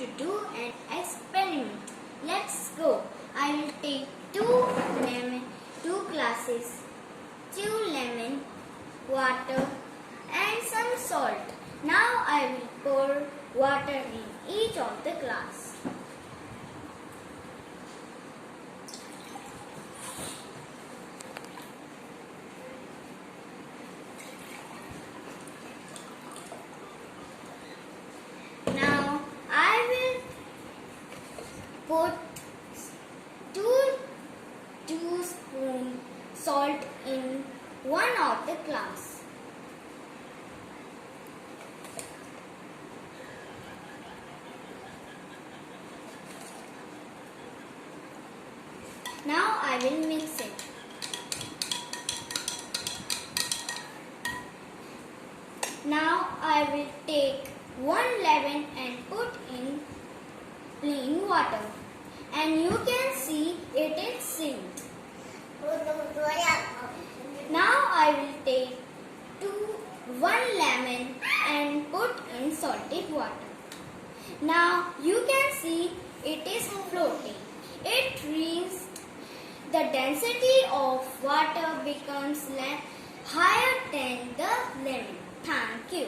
to do an experiment. Let's go. I will take two glasses, 2 lemon, water and some salt. Now I will pour water in each of the glass. Now I will put 2 teaspoons salt in one of the glass. Now I will mix it. Now I will take 1 lemon and put in plain water, and you can see it is sealed. Now I will take 1 lemon and put in salted water. Now you can see it is floating. It means the density of water becomes higher than the lemon. Thank you.